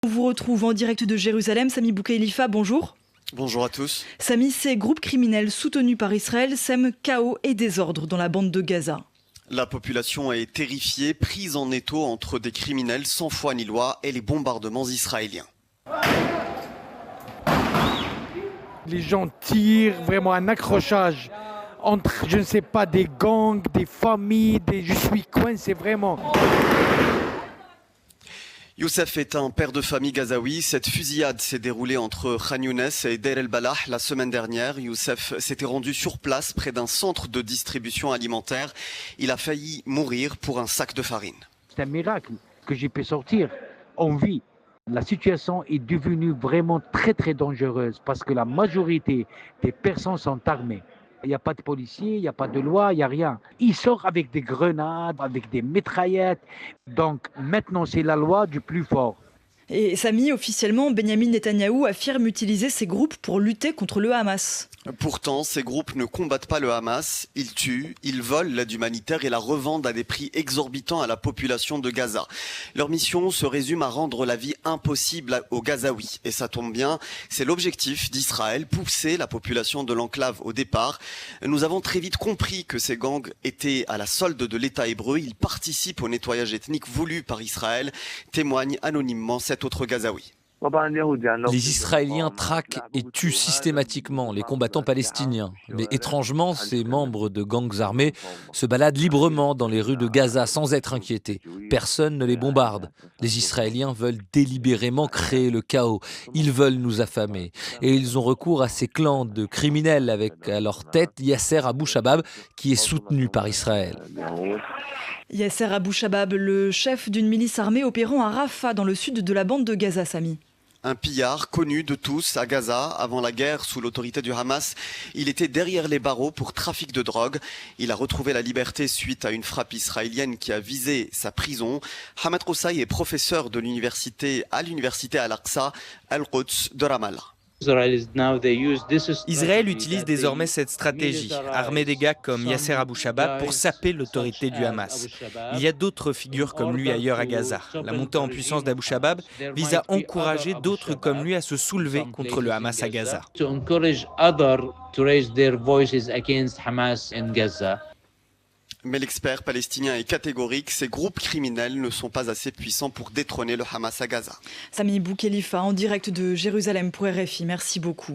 On vous retrouve en direct de Jérusalem. Sami Boukhelifa, bonjour. Bonjour à tous. Sami, ces groupes criminels soutenus par Israël sèment chaos et désordre dans la bande de Gaza. La population est terrifiée, prise en étau entre des criminels sans foi ni loi et les bombardements israéliens. Les gens tirent, vraiment un accrochage entre, je ne sais pas, des gangs, des familles, je suis coincé vraiment. Youssef est un père de famille gazaoui. Cette fusillade s'est déroulée entre Khan Younes et Deir el-Balah la semaine dernière. Youssef s'était rendu sur place près d'un centre de distribution alimentaire. Il a failli mourir pour un sac de farine. C'est un miracle que j'ai pu sortir en vie. La situation est devenue vraiment très très dangereuse parce que la majorité des personnes sont armées. Il n'y a pas de policiers, il n'y a pas de loi, il n'y a rien. Ils sortent avec des grenades, avec des mitraillettes. Donc maintenant, c'est la loi du plus fort. Et Sami, officiellement, Benyamin Netanyahou affirme utiliser ces groupes pour lutter contre le Hamas. Pourtant, ces groupes ne combattent pas le Hamas. Ils tuent, ils volent l'aide humanitaire et la revendent à des prix exorbitants à la population de Gaza. Leur mission se résume à rendre la vie impossible aux Gazaouis. Et ça tombe bien, c'est l'objectif d'Israël, pousser la population de l'enclave au départ. Nous avons très vite compris que ces gangs étaient à la solde de l'État hébreu. Ils participent au nettoyage ethnique voulu par Israël, témoigne anonymement cet autre Gazaoui. Les Israéliens traquent et tuent systématiquement les combattants palestiniens. Mais étrangement, ces membres de gangs armés se baladent librement dans les rues de Gaza sans être inquiétés. Personne ne les bombarde. Les Israéliens veulent délibérément créer le chaos. Ils veulent nous affamer. Et ils ont recours à ces clans de criminels avec à leur tête Yasser Abou Shabab qui est soutenu par Israël. Yasser Abou Shabab, le chef d'une milice armée opérant à Rafah dans le sud de la bande de Gaza, Sami. Un pillard connu de tous à Gaza avant la guerre sous l'autorité du Hamas. Il était derrière les barreaux pour trafic de drogue. Il a retrouvé la liberté suite à une frappe israélienne qui a visé sa prison. Hamad Roussaï est professeur de l'université Al-Aqsa Al-Quds de Ramallah. Israël utilise désormais cette stratégie, armer des gars comme Yasser Abou Shabab pour saper l'autorité du Hamas. Il y a d'autres figures comme lui ailleurs à Gaza. La montée en puissance d'Abou Shabab vise à encourager d'autres comme lui à se soulever contre le Hamas à Gaza. Mais l'expert palestinien est catégorique, ces groupes criminels ne sont pas assez puissants pour détrôner le Hamas à Gaza. Sami Boukhelifa en direct de Jérusalem pour RFI, merci beaucoup.